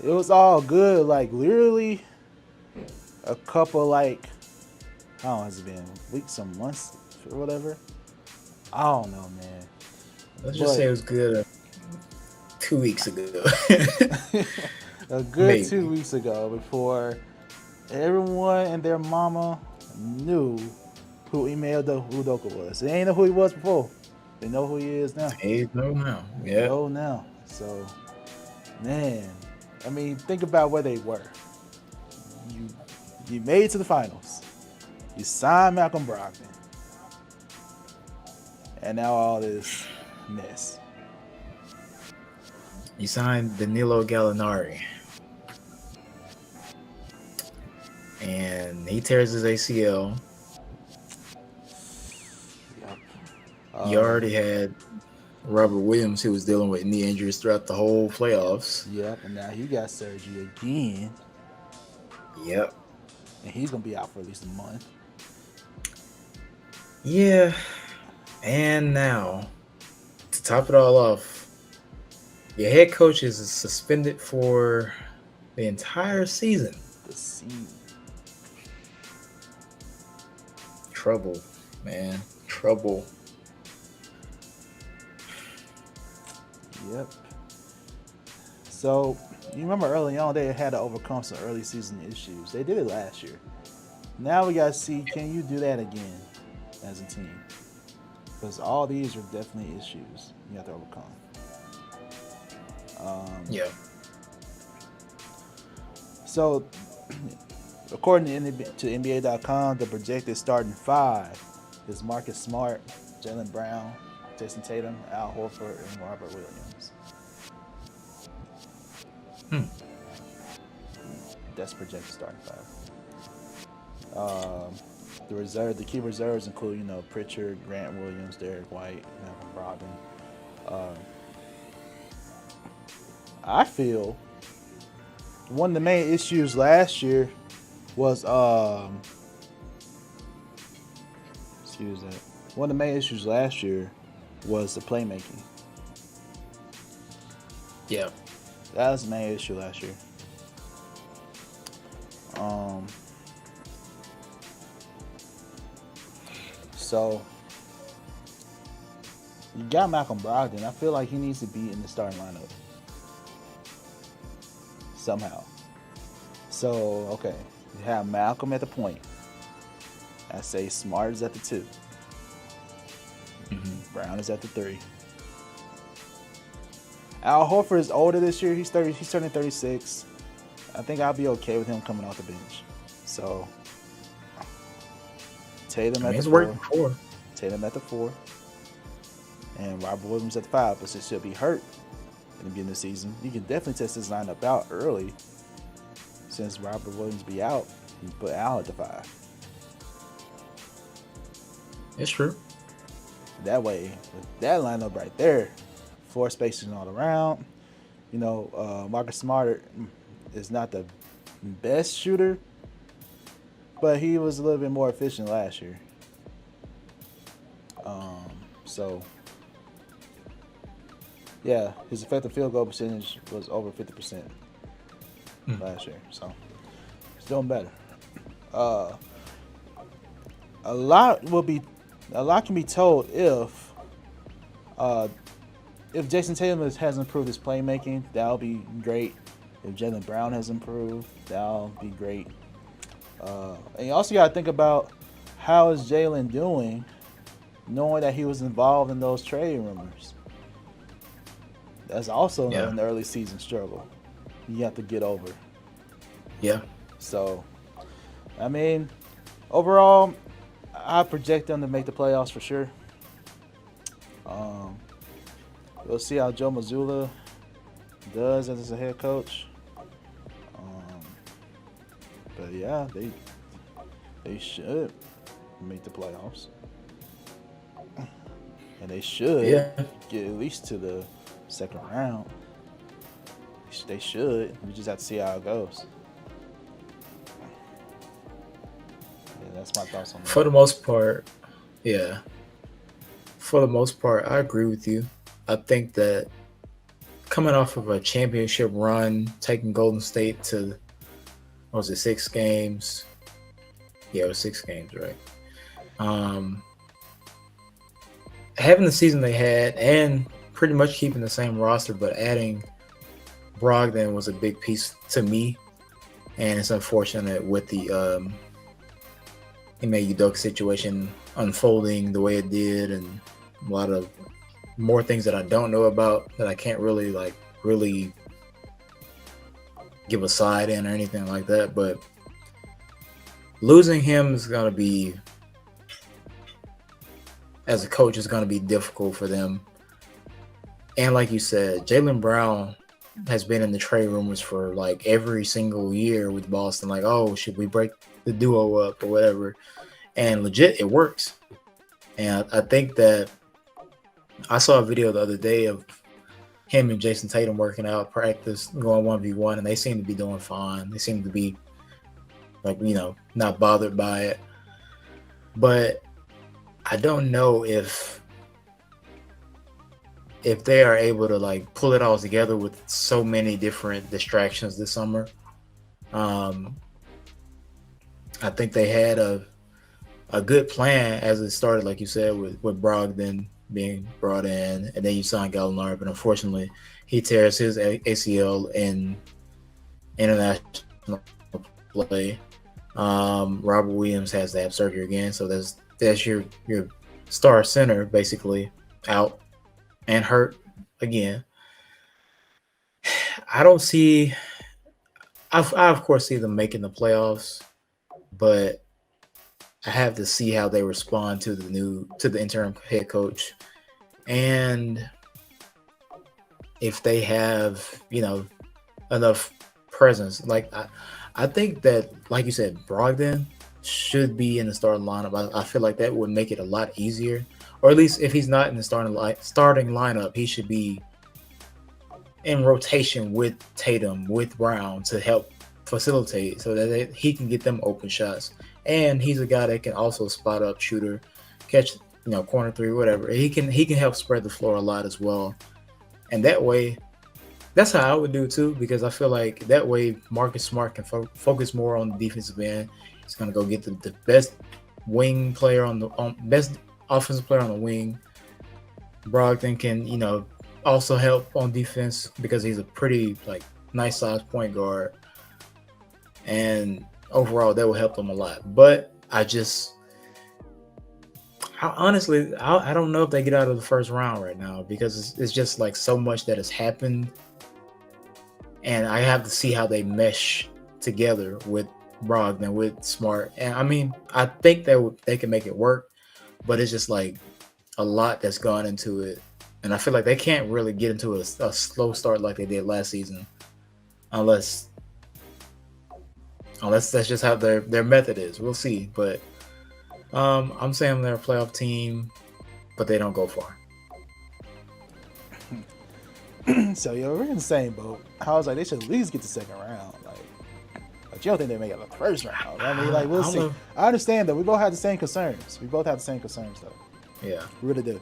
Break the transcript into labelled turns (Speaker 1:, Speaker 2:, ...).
Speaker 1: It was all good. Like literally a couple like how long has it been? Weeks or months or whatever. I don't know, man.
Speaker 2: Let's just say
Speaker 1: But
Speaker 2: it was good 2 weeks ago.
Speaker 1: a good
Speaker 2: Maybe.
Speaker 1: 2 weeks ago before everyone and their mama knew who Ime Udoka was. They ain't know who he was before. They know who he is now.
Speaker 2: Hey, no, now.
Speaker 1: They
Speaker 2: Yeah.
Speaker 1: know now. So, man, I mean, think about where they were. You you made it to the finals. You signed Malcolm Brogdon, and now all this mess.
Speaker 2: You signed Danilo Gallinari, and he tears his ACL.
Speaker 1: Yep.
Speaker 2: You already had Robert Williams, who was dealing with knee injuries throughout the whole playoffs.
Speaker 1: Yep. And now he got surgery again,
Speaker 2: Yep.
Speaker 1: and he's gonna be out for at least a month.
Speaker 2: Yeah. And now, to top it all off, your head coach is suspended for the entire season.
Speaker 1: The season.
Speaker 2: Trouble, man. Trouble.
Speaker 1: Yep. So you remember early on they had to overcome some early season issues. They did it last year. Now we gotta see, can you do that again as a team? Because all these are definitely issues you have to overcome.
Speaker 2: Yeah.
Speaker 1: So, according to NBA.com, the projected starting five is Marcus Smart, Jaylen Brown, Jason Tatum, Al Horford, and Robert Williams. That's projected starting five. The key reserves include, Pritchard, Grant Williams, Derek White, Malcolm Brogdon. I feel one of the main issues last year was excuse that. One of the main issues last year was the playmaking.
Speaker 2: Yeah.
Speaker 1: That was the main issue last year. So you got Malcolm Brogdon. I feel like he needs to be in the starting lineup somehow. So okay, you have Malcolm at the point. I say Smart is at the 2. Brown is at the 3. Al Horford is older this year. He's turning 36. I think I'll be okay with him coming off the bench. So Tatum at the 4. Tatum at the 4. And Robert Williams at the 5, but since he'll be hurt in the beginning of the season, you can definitely test this lineup out early. Since Robert Williams be out, you put Al at the 5.
Speaker 2: It's true.
Speaker 1: That way, with that lineup right there, 4 spacing all around. Marcus Smart is not the best shooter, but he was a little bit more efficient last year. So, yeah, his effective field goal percentage was over 50% last year. So, he's doing better. A lot can be told if Jason Tatum has improved his playmaking. That'll be great. If Jaylen Brown has improved, that'll be great. And you also got to think about how is Jaylen doing, knowing that he was involved in those trade rumors. That's also an early season struggle you have to get over.
Speaker 2: Yeah.
Speaker 1: So, I mean, overall, I project them to make the playoffs for sure. We'll see how Joe Mazzulla does as a head coach. But yeah, they should make the playoffs, and they should get at least to the second round. They should. We just have to see how it goes. Yeah, that's my thoughts on that.
Speaker 2: For the most part, yeah. For the most part, I agree with you. I think that coming off of a championship run, taking Golden State to, what was it, 6 games? Yeah, it was 6 games, right? Having the season they had and pretty much keeping the same roster, but adding Brogdon was a big piece to me. And it's unfortunate with the Ime Udoka situation unfolding the way it did, and a lot of more things that I don't know about that I can't really give a side in or anything like that. But losing him is going to be, as a coach, is going to be difficult for them. And like you said, Jaylen Brown has been in the trade rumors for like every single year with Boston. Like, oh, should we break the duo up or whatever? And legit, it works. And I think that I saw a video the other day of him and Jason Tatum working out, practice, going 1v1, and they seem to be doing fine. They seem to be, like, not bothered by it. But I don't know if they are able to like pull it all together with so many different distractions this summer. I think they had a good plan as it started, like you said, with Brogdon being brought in, and then you signed Gallinari, but unfortunately he tears his ACL in international play. Robert Williams has to have surgery again, so that's your star center basically out and hurt again. I don't see. I of course see them making the playoffs, but I have to see how they respond to the interim head coach, and if they have enough presence. Like I think that, like you said, Brogdon should be in the starting lineup. I feel like that would make it a lot easier. Or at least if he's not in the starting lineup, he should be in rotation with Tatum, with Brown, to help facilitate so that he can get them open shots. And he's a guy that can also spot up shooter, catch corner three, whatever. He can help spread the floor a lot as well. And that way, that's how I would do it too, because I feel like that way Marcus Smart can focus more on the defensive end. He's gonna go get the best wing player best offensive player on the wing. Brogdon can, also help on defense because he's a pretty nice size point guard. And overall that will help them a lot. But I honestly don't know if they get out of the first round right now, because it's just like so much that has happened. And I have to see how they mesh together with Brogdon, with Smart. And I mean, I think they can make it work. But it's just like a lot that's gone into it. And I feel like they can't really get into a slow start like they did last season. Unless that's just how their method is. We'll see. But I'm saying they're a playoff team, but they don't go far.
Speaker 1: So, we're in the same boat. I was like, they should at least get the second round. But you don't think they make it the first round. I mean, we'll see. I understand that we both have the same concerns. though.
Speaker 2: Yeah.
Speaker 1: We really do.